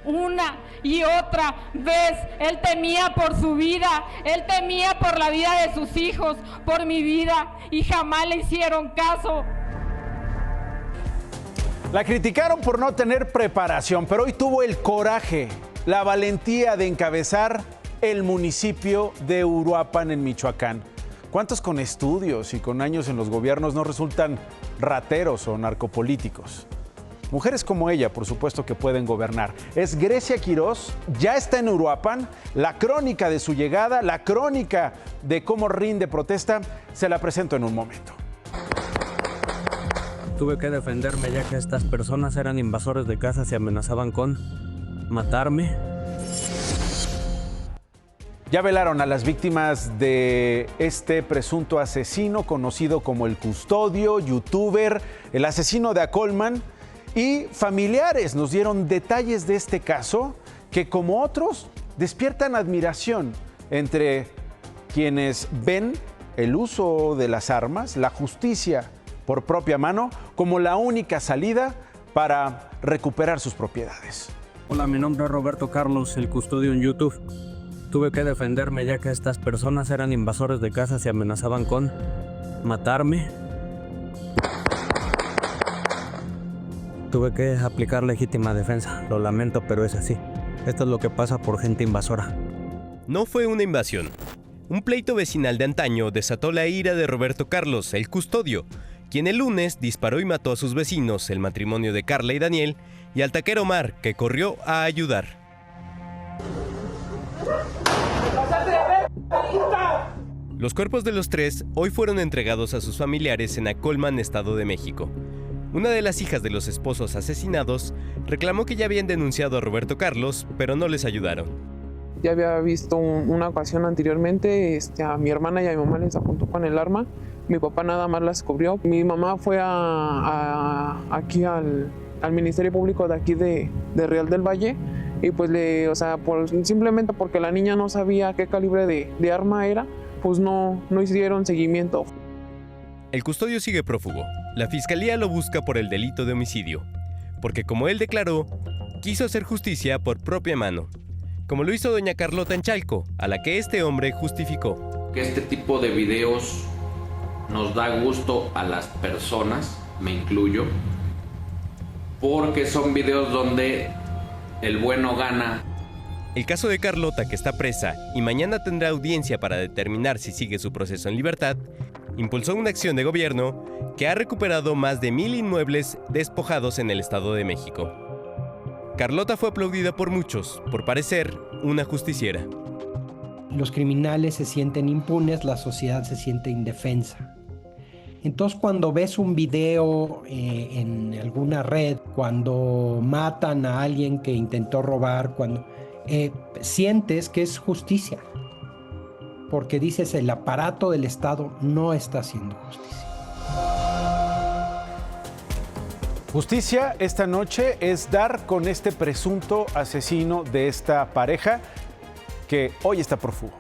Una y otra vez, él temía por su vida, él temía por la vida de sus hijos, por mi vida, y jamás le hicieron caso. La criticaron por no tener preparación, pero hoy tuvo el coraje, la valentía de encabezar el municipio de Uruapan en Michoacán. ¿Cuántos con estudios y con años en los gobiernos no resultan rateros o narcopolíticos? Mujeres como ella, por supuesto que pueden gobernar. Es Grecia Quirós, ya está en Uruapan. La crónica de su llegada, la crónica de cómo rinde protesta, se la presento en un momento. Tuve que defenderme ya que estas personas eran invasores de casas y amenazaban con matarme. Ya velaron a las víctimas de este presunto asesino conocido como El Custodio, youtuber, el asesino de Acolman. Y familiares nos dieron detalles de este caso que, como otros, despiertan admiración entre quienes ven el uso de las armas, la justicia por propia mano, como la única salida para recuperar sus propiedades. Hola, mi nombre es Roberto Carlos, El Custodio en YouTube. Tuve que defenderme ya que estas personas eran invasores de casas y amenazaban con matarme. Tuve que aplicar legítima defensa. Lo lamento, pero es así. Esto es lo que pasa por gente invasora. No fue una invasión. Un pleito vecinal de antaño desató la ira de Roberto Carlos, El Custodio, quien el lunes disparó y mató a sus vecinos, el matrimonio de Carla y Daniel, y al taquero Omar, que corrió a ayudar. Los cuerpos de los tres hoy fueron entregados a sus familiares en Acolman, Estado de México. Una de las hijas de los esposos asesinados reclamó que ya habían denunciado a Roberto Carlos, pero no les ayudaron. Ya había visto una ocasión anteriormente, a mi hermana y a mi mamá les apuntó con el arma. Mi papá nada más las cubrió. Mi mamá fue aquí al Ministerio Público de aquí de Real del Valle y pues simplemente porque la niña no sabía qué calibre de arma era, pues no hicieron seguimiento. El Custodio sigue prófugo. La fiscalía lo busca por el delito de homicidio, porque como él declaró, quiso hacer justicia por propia mano, como lo hizo doña Carlota en Chalco, a la que este hombre justificó. Que este tipo de videos nos da gusto a las personas, me incluyo, porque son videos donde el bueno gana. El caso de Carlota, que está presa y mañana tendrá audiencia para determinar si sigue su proceso en libertad, impulsó una acción de gobierno que ha recuperado más de 1,000 inmuebles despojados en el Estado de México. Carlota fue aplaudida por muchos, por parecer una justiciera. Los criminales se sienten impunes, la sociedad se siente indefensa. Entonces, cuando ves un video en alguna red, cuando matan a alguien que intentó robar, cuando sientes que es justicia. Porque dices, el aparato del Estado no está haciendo justicia. Justicia esta noche es dar con este presunto asesino de esta pareja que hoy está prófugo.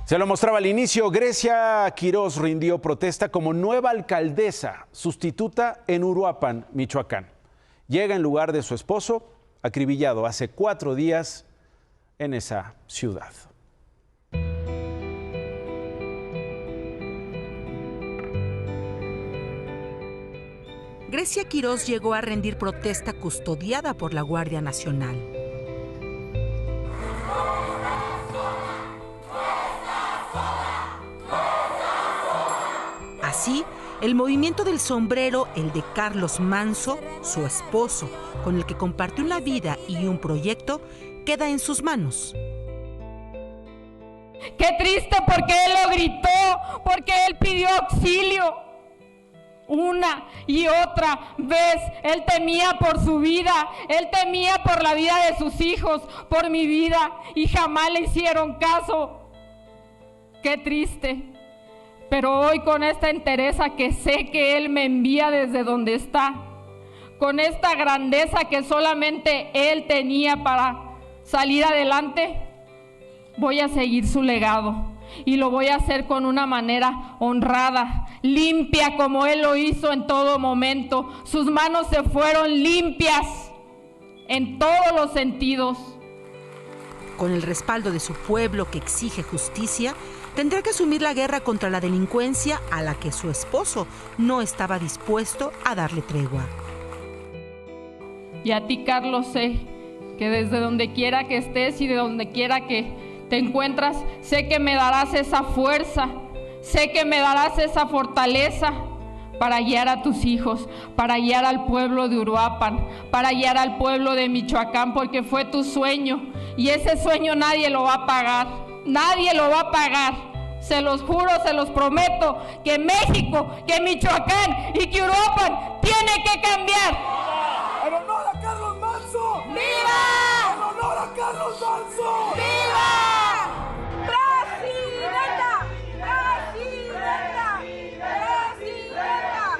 Se lo mostraba al inicio, Grecia Quirós rindió protesta como nueva alcaldesa sustituta en Uruapan, Michoacán. Llega en lugar de su esposo, acribillado hace 4 días en esa ciudad. Grecia Quirós llegó a rendir protesta custodiada por la Guardia Nacional. Así, el movimiento del sombrero, el de Carlos Manso, su esposo, con el que compartió una vida y un proyecto, queda en sus manos. Qué triste porque él lo gritó, porque él pidió auxilio. Una y otra vez, él temía por su vida, él temía por la vida de sus hijos, por mi vida, y jamás le hicieron caso. Qué triste. Pero hoy con esta entereza que sé que Él me envía desde donde está, con esta grandeza que solamente Él tenía para salir adelante, voy a seguir su legado. y lo voy a hacer con una manera honrada, limpia como él lo hizo en todo momento. Sus manos se fueron limpias en todos los sentidos. Con el respaldo de su pueblo que exige justicia, tendrá que asumir la guerra contra la delincuencia a la que su esposo no estaba dispuesto a darle tregua. Y a ti, Carlos, sé que desde donde quiera que estés y de donde quiera que te encuentras, sé que me darás esa fuerza, sé que me darás esa fortaleza para guiar a tus hijos, para guiar al pueblo de Uruapan, para guiar al pueblo de Michoacán, porque fue tu sueño y ese sueño nadie lo va a pagar, nadie lo va a pagar. Se los juro, se los prometo, que México, que Michoacán y que Uruapan tiene que cambiar. ¡En honor a Carlos Manso! ¡Viva! ¡En honor a Carlos Manso! ¡Viva! ¡Presidenta! ¡Presidenta! ¡Presidenta!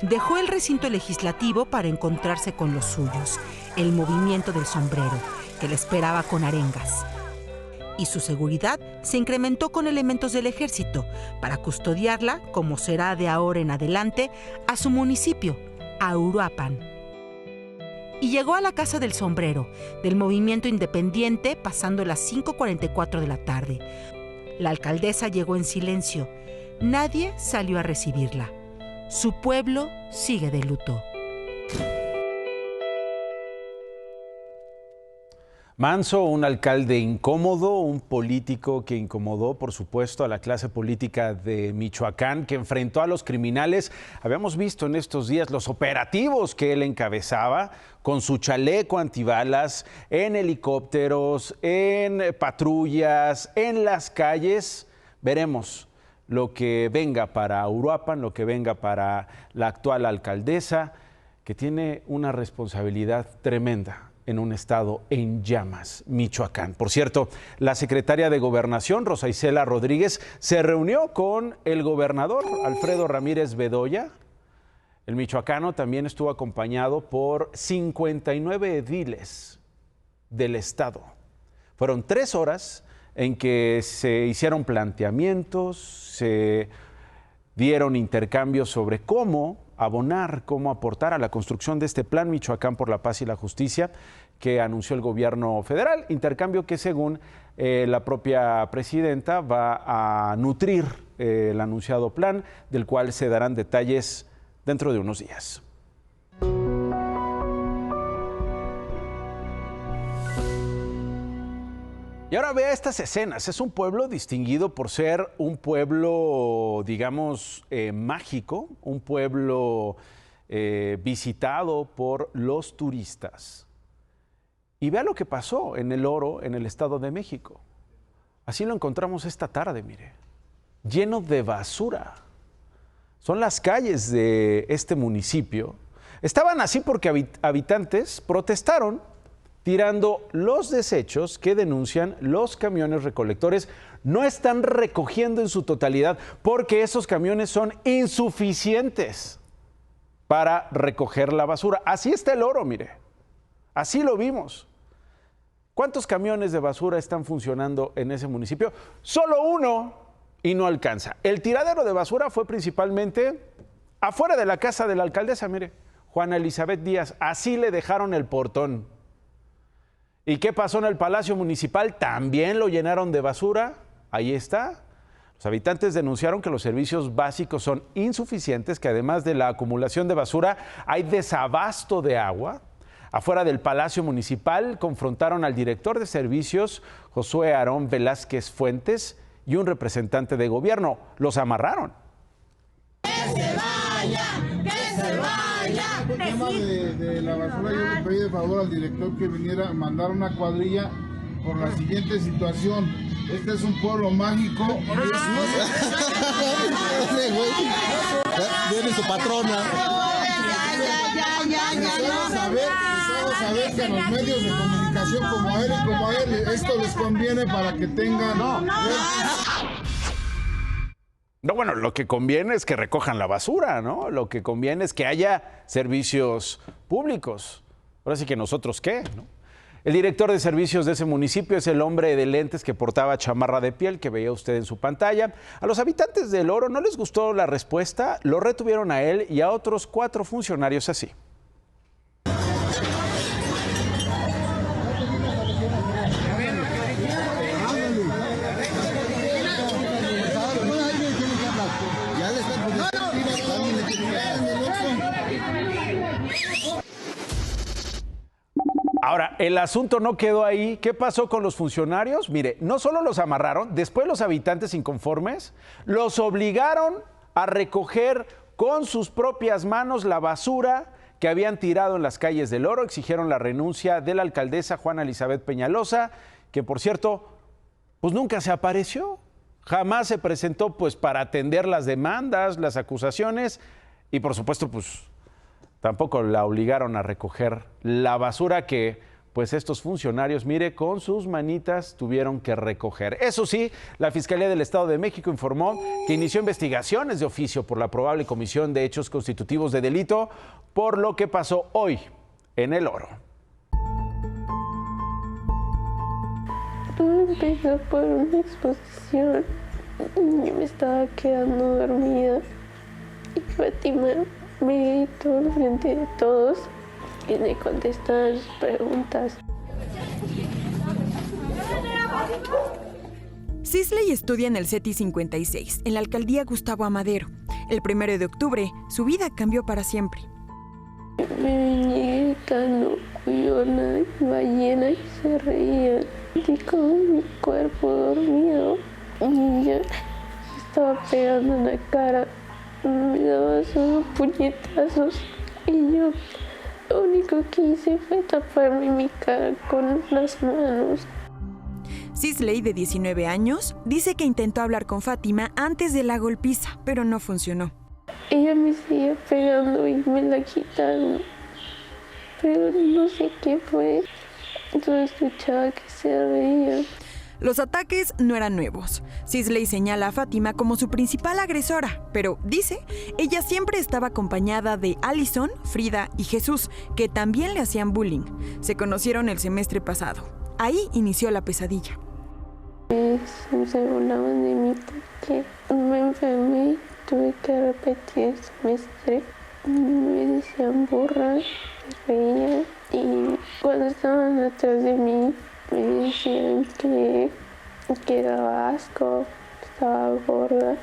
Dejó el recinto legislativo para encontrarse con los suyos, el movimiento del sombrero, que le esperaba con arengas. Y su seguridad se incrementó con elementos del ejército para custodiarla, como será de ahora en adelante, a su municipio, a Uruapan. Y llegó a la Casa del Sombrero, del movimiento independiente, pasando las 5:44 de la tarde. La alcaldesa llegó en silencio. Nadie salió a recibirla. Su pueblo sigue de luto. Manso, un alcalde incómodo, un político que incomodó, por supuesto, a la clase política de Michoacán, que enfrentó a los criminales. Habíamos visto en estos días los operativos que él encabezaba con su chaleco antibalas, en helicópteros, en patrullas, en las calles. Veremos lo que venga para Uruapan, lo que venga para la actual alcaldesa, que tiene una responsabilidad tremenda en un estado en llamas, Michoacán. Por cierto, la secretaria de Gobernación, Rosa Isela Rodríguez, se reunió con el gobernador Alfredo Ramírez Bedoya. El michoacano también estuvo acompañado por 59 ediles del estado. Fueron 3 horas en que se hicieron planteamientos, se dieron intercambios sobre cómo abonar, cómo aportar a la construcción de este Plan Michoacán por la Paz y la Justicia que anunció el gobierno federal, intercambio que según la propia presidenta va a nutrir el anunciado plan, del cual se darán detalles dentro de unos días. Y ahora vea estas escenas. Es un pueblo distinguido por ser un pueblo, digamos, mágico, un pueblo visitado por los turistas. Y vea lo que pasó en El Oro, en el Estado de México. Así lo encontramos esta tarde, mire, lleno de basura. Son las calles de este municipio. Estaban así porque habitantes protestaron tirando los desechos que denuncian los camiones recolectores no están recogiendo en su totalidad porque esos camiones son insuficientes para recoger la basura. Así está El Oro, mire, así lo vimos. ¿Cuántos camiones de basura están funcionando en ese municipio? Solo uno y no alcanza. El tiradero de basura fue principalmente afuera de la casa de la alcaldesa, mire, Juana Elizabeth Díaz, así le dejaron el portón. ¿Y qué pasó en el Palacio Municipal? También lo llenaron de basura. Ahí está. Los habitantes denunciaron que los servicios básicos son insuficientes, que además de la acumulación de basura hay desabasto de agua. Afuera del Palacio Municipal confrontaron al director de servicios, Josué Aarón Velázquez Fuentes, y un representante de gobierno. Los amarraron. ¡Que se vaya! ¡Que se vaya! El tema de la basura, yo le pedí de favor al director que viniera a mandar una cuadrilla por la siguiente situación. Este es un pueblo mágico. Viene su patrona. Saber que a los medios de comunicación como a él, esto les conviene para que tengan... No, bueno, lo que conviene es que recojan la basura, ¿no? Lo que conviene es que haya servicios públicos. Ahora sí que nosotros, ¿qué? ¿No? El director de servicios de ese municipio es el hombre de lentes que portaba chamarra de piel que veía usted en su pantalla. A los habitantes del Oro no les gustó la respuesta, lo retuvieron a él y a otros 4 funcionarios así. Ahora, el asunto no quedó ahí. ¿Qué pasó con los funcionarios? Mire, no solo los amarraron, después los habitantes inconformes los obligaron a recoger con sus propias manos la basura que habían tirado en las calles del Oro. Exigieron la renuncia de la alcaldesa Juana Elizabeth Peñalosa, que por cierto, pues nunca se apareció. Jamás se presentó pues para atender las demandas, las acusaciones y por supuesto pues tampoco la obligaron a recoger la basura que pues estos funcionarios, mire, con sus manitas tuvieron que recoger. Eso sí, la Fiscalía del Estado de México informó que inició investigaciones de oficio por la probable comisión de hechos constitutivos de delito por lo que pasó hoy en el Oro. Todo empezó por una exposición. Yo me estaba quedando dormida y Fátima me gritó al frente de todos y me contestaban sus preguntas. Sisley estudia en el CETI 56, en la alcaldía Gustavo Amadero. El 1 de octubre, su vida cambió para siempre. Me venía gritando Cuyona y ballena y se reían. Y con mi cuerpo dormido y yo estaba pegando en la cara. Me daba solo puñetazos y yo lo único que hice fue taparme mi cara con las manos. Sisley, de 19 años, dice que intentó hablar con Fátima antes de la golpiza, pero no funcionó. Ella me seguía pegando y me la quitaron, pero no sé qué fue. Solo escuchaba que se reía. Los ataques no eran nuevos. Sisley señala a Fátima como su principal agresora, pero dice, ella siempre estaba acompañada de Allison, Frida y Jesús, que también le hacían bullying. Se conocieron el semestre pasado. Ahí inició la pesadilla. Se burlaban de mí porque me enfermé, tuve que repetir el semestre. Me decían burra, me reían y cuando estaban atrás de mí me decían que era asco, estaba gorda.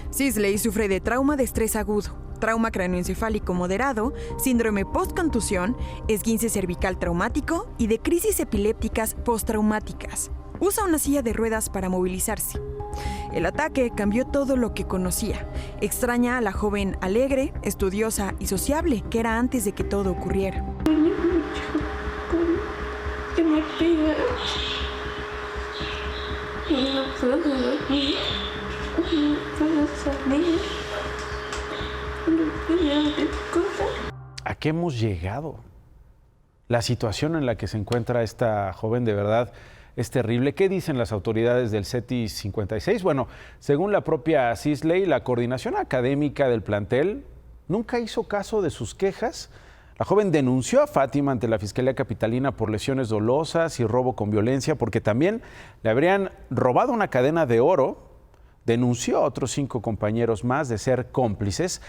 Sisley sufre de trauma de estrés agudo, trauma cráneoencefálico moderado, síndrome postcontusión, esguince cervical traumático y de crisis epilépticas postraumáticas. Usa una silla de ruedas para movilizarse. El ataque cambió todo lo que conocía. Extraña a la joven alegre, estudiosa y sociable que era antes de que todo ocurriera. Que me pega y no puedo dormir, no puedo salir, no puedo hacer cosas. ¿A qué hemos llegado? La situación en la que se encuentra esta joven de verdad es terrible. ¿Qué dicen las autoridades del CETI 56? Bueno, según la propia Sisley, la coordinación académica del plantel nunca hizo caso de sus quejas. La joven denunció a Fátima ante la Fiscalía Capitalina por lesiones dolosas y robo con violencia porque también le habrían robado una cadena de oro. Denunció a otros 5 compañeros más de ser cómplices.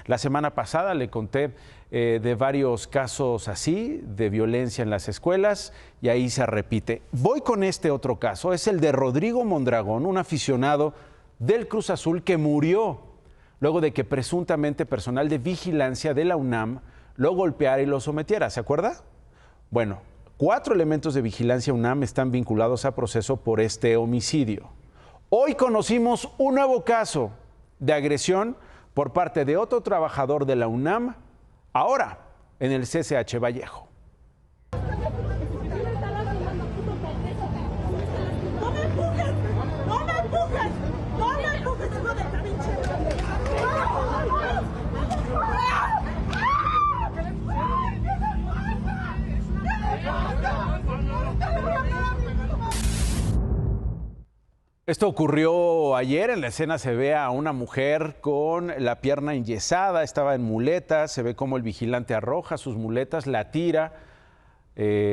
La semana pasada le conté de varios casos así, de violencia en las escuelas, y ahí se repite. Voy con este otro caso, es el de Rodrigo Mondragón, un aficionado del Cruz Azul que murió luego de que presuntamente personal de vigilancia de la UNAM lo golpeara y lo sometiera, ¿se acuerda? Bueno, 4 elementos de vigilancia UNAM están vinculados a proceso por este homicidio. Hoy conocimos un nuevo caso de agresión por parte de otro trabajador de la UNAM, ahora en el CCH Vallejo. Esto ocurrió ayer. En la escena se ve a una mujer con la pierna enyesada, estaba en muletas, se ve cómo el vigilante arroja sus muletas, la tira.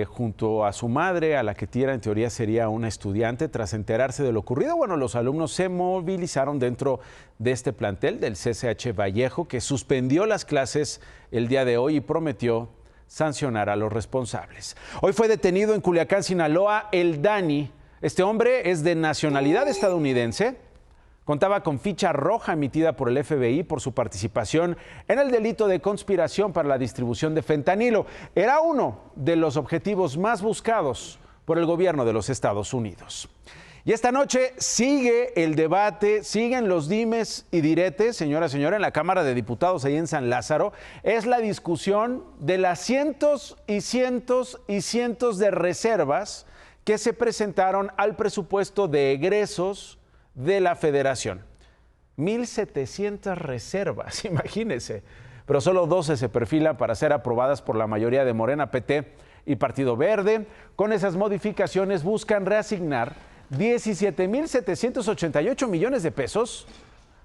junto a su madre, a la que Tiera en teoría sería una estudiante. Tras enterarse de lo ocurrido, bueno, los alumnos se movilizaron dentro de este plantel del CCH Vallejo, que suspendió las clases el día de hoy y prometió sancionar a los responsables. Hoy fue detenido en Culiacán, Sinaloa, el Dani. Este hombre es de nacionalidad estadounidense. Contaba con ficha roja emitida por el FBI por su participación en el delito de conspiración para la distribución de fentanilo. Era uno de los objetivos más buscados por el gobierno de los Estados Unidos. Y esta noche sigue el debate, siguen los dimes y diretes, señora, en la Cámara de Diputados ahí en San Lázaro. Es la discusión de las cientos y cientos y cientos de reservas que se presentaron al presupuesto de egresos de la Federación. 1,700 reservas, imagínense. Pero solo 12 se perfilan para ser aprobadas por la mayoría de Morena, PT y Partido Verde. Con esas modificaciones buscan reasignar 17,788 millones de pesos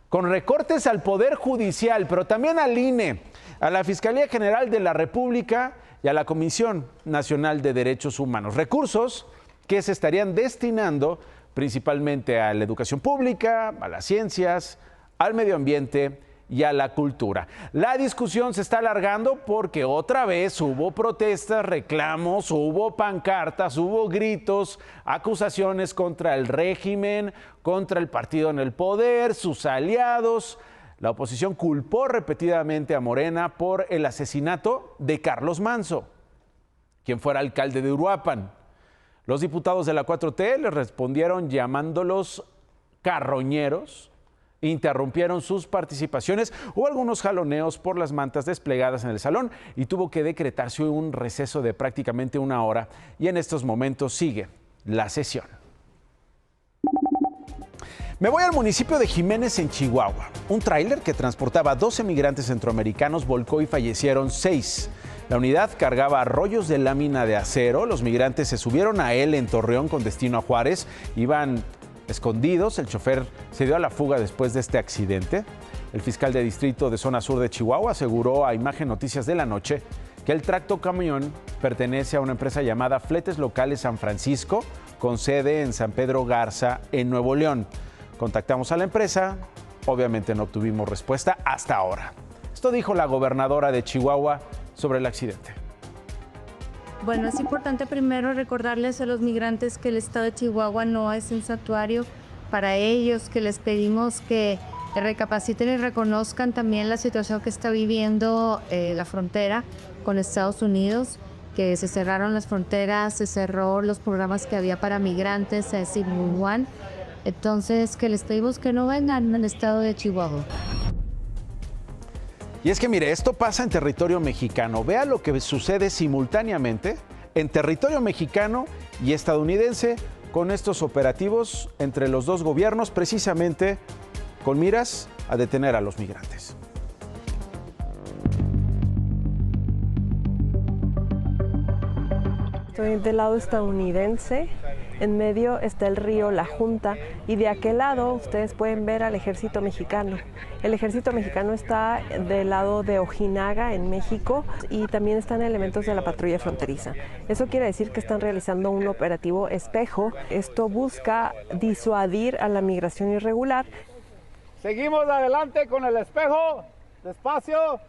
con recortes al Poder Judicial, pero también al INE, a la Fiscalía General de la República y a la Comisión Nacional de Derechos Humanos. Recursos que se estarían destinando principalmente a la educación pública, a las ciencias, al medio ambiente y a la cultura. La discusión se está alargando porque otra vez hubo protestas, reclamos, hubo pancartas, hubo gritos, acusaciones contra el régimen, contra el partido en el poder, sus aliados. La oposición culpó repetidamente a Morena por el asesinato de Carlos Manzo, quien fuera alcalde de Uruapan. Los diputados de la 4T les respondieron llamándolos carroñeros, interrumpieron sus participaciones, hubo algunos jaloneos por las mantas desplegadas en el salón y tuvo que decretarse un receso de prácticamente 1 hora y en estos momentos sigue la sesión. Me voy al municipio de Jiménez, en Chihuahua. Un tráiler que transportaba 12 migrantes centroamericanos volcó y fallecieron 6. La unidad cargaba rollos de lámina de acero. Los migrantes se subieron a él en Torreón con destino a Juárez. Iban escondidos. El chofer se dio a la fuga después de este accidente. El fiscal de distrito de zona sur de Chihuahua aseguró a Imagen Noticias de la Noche que el tractocamión pertenece a una empresa llamada Fletes Locales San Francisco, con sede en San Pedro Garza, en Nuevo León. Contactamos a la empresa, obviamente no obtuvimos respuesta hasta ahora. Esto dijo la gobernadora de Chihuahua sobre el accidente. Bueno, es importante primero recordarles a los migrantes que el estado de Chihuahua no es un santuario para ellos, que les pedimos que recapaciten y reconozcan también la situación que está viviendo la frontera con Estados Unidos, que se cerraron las fronteras, se cerró los programas que había para migrantes, es decir, One. Entonces, que les pedimos que no vengan al estado de Chihuahua. Y es que mire, esto pasa en territorio mexicano. Vea lo que sucede simultáneamente en territorio mexicano y estadounidense con estos operativos entre los dos gobiernos, precisamente con miras a detener a los migrantes. Estoy del lado estadounidense, en medio está el río La Junta y de aquel lado ustedes pueden ver al ejército mexicano. El ejército mexicano está del lado de Ojinaga, en México, y también están elementos de la patrulla fronteriza. Eso quiere decir que están realizando un operativo espejo. Esto busca disuadir a la migración irregular. Seguimos adelante con el espejo, despacio.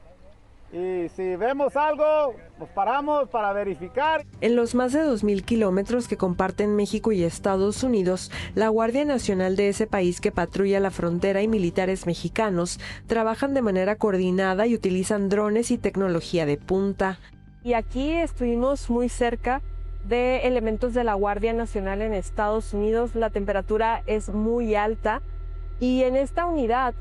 Y si vemos algo, nos paramos para verificar. En los más de 2,000 kilómetros que comparten México y Estados Unidos, la Guardia Nacional de ese país que patrulla la frontera y militares mexicanos trabajan de manera coordinada y utilizan drones y tecnología de punta. Y aquí estuvimos muy cerca de elementos de la Guardia Nacional en Estados Unidos. La temperatura es muy alta y en esta unidad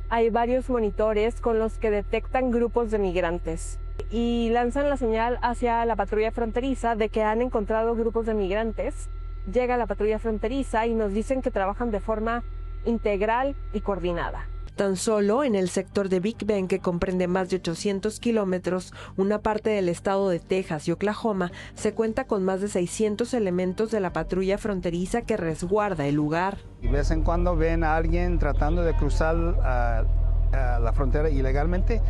hay varios monitores con los que detectan grupos de migrantes y lanzan la señal hacia la patrulla fronteriza de que han encontrado grupos de migrantes. Llega la patrulla fronteriza y nos dicen que trabajan de forma integral y coordinada. Tan solo en el sector de Big Bend, que comprende más de 800 kilómetros, una parte del estado de Texas y Oklahoma, se cuenta con más de 600 elementos de la patrulla fronteriza que resguarda el lugar. Y de vez en cuando ven a alguien tratando de cruzar a la frontera ilegalmente,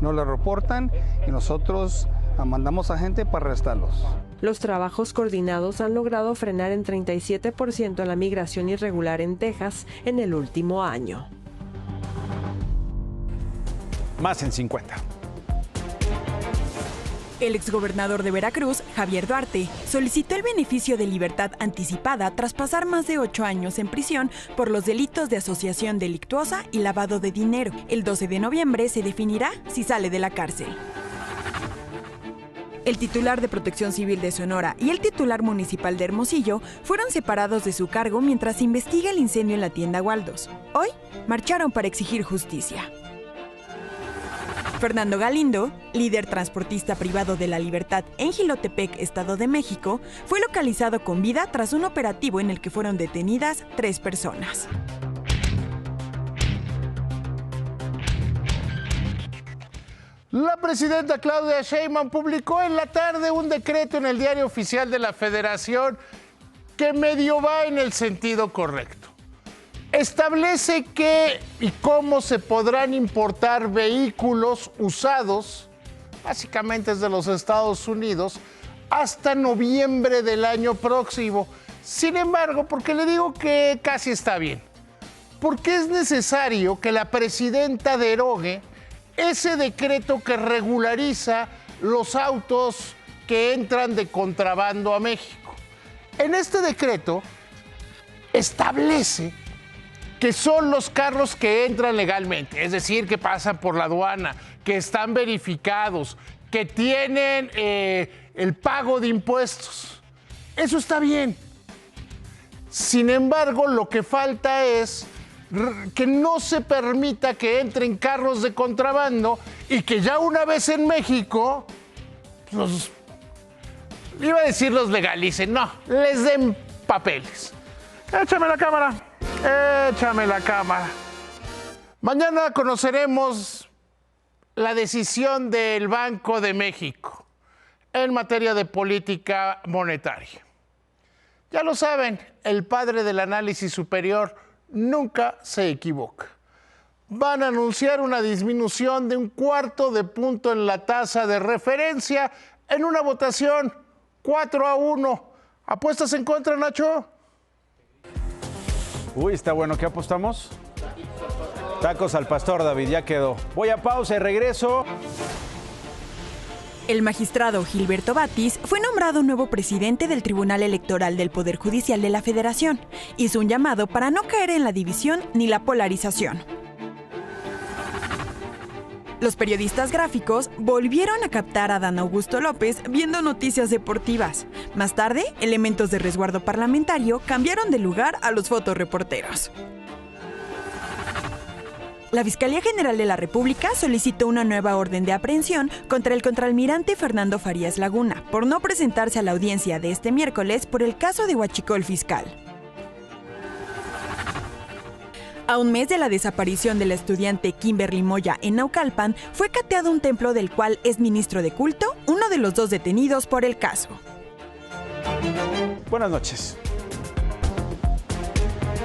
nos lo reportan y nosotros mandamos a gente para arrestarlos. Los trabajos coordinados han logrado frenar en 37% la migración irregular en Texas en el último año. Más en 50. El exgobernador de Veracruz, Javier Duarte, solicitó el beneficio de libertad anticipada tras pasar más de 8 años en prisión por los delitos de asociación delictuosa y lavado de dinero. El 12 de noviembre se definirá si sale de la cárcel. El titular de Protección Civil de Sonora y el titular municipal de Hermosillo fueron separados de su cargo mientras se investiga el incendio en la tienda Waldos. Hoy marcharon para exigir justicia. Fernando Galindo, líder transportista privado de La Libertad en Jilotepec, Estado de México, fue localizado con vida tras un operativo en el que fueron detenidas 3 personas. La presidenta Claudia Sheinbaum publicó en la tarde un decreto en el Diario Oficial de la Federación que medio va en el sentido correcto. Establece qué y cómo se podrán importar vehículos usados, básicamente desde los Estados Unidos, hasta noviembre del año próximo. Sin embargo, ¿por qué le digo que casi está bien? Porque es necesario que la presidenta derogue ese decreto que regulariza los autos que entran de contrabando a México. En este decreto establece que son los carros que entran legalmente, es decir, que pasan por la aduana, que están verificados, que tienen el pago de impuestos. Eso está bien. Sin embargo, lo que falta es que no se permita que entren carros de contrabando y que ya una vez en México, los legalicen, no, les den papeles. Échame la cámara. Échame la cámara. Mañana conoceremos la decisión del Banco de México en materia de política monetaria. Ya lo saben, el padre del análisis superior nunca se equivoca. Van a anunciar una disminución de 1/4 punto en la tasa de referencia en una votación 4-1. ¿Apuestas en contra, Nacho? Uy, está bueno. ¿Qué apostamos? Tacos al pastor, David, ya quedó. Voy a pausa y regreso. El magistrado Gilberto Batis fue nombrado nuevo presidente del Tribunal Electoral del Poder Judicial de la Federación. Hizo un llamado para no caer en la división ni la polarización. Los periodistas gráficos volvieron a captar a Dan Augusto López viendo noticias deportivas. Más tarde, elementos de resguardo parlamentario cambiaron de lugar a los fotoreporteros. La Fiscalía General de la República solicitó una nueva orden de aprehensión contra el contraalmirante Fernando Farías Laguna por no presentarse a la audiencia de este miércoles por el caso de Huachicol Fiscal. A un mes de la desaparición de la estudiante Kimberly Moya en Naucalpan, fue cateado un templo del cual es ministro de culto, uno de los 2 detenidos por el caso. Buenas noches.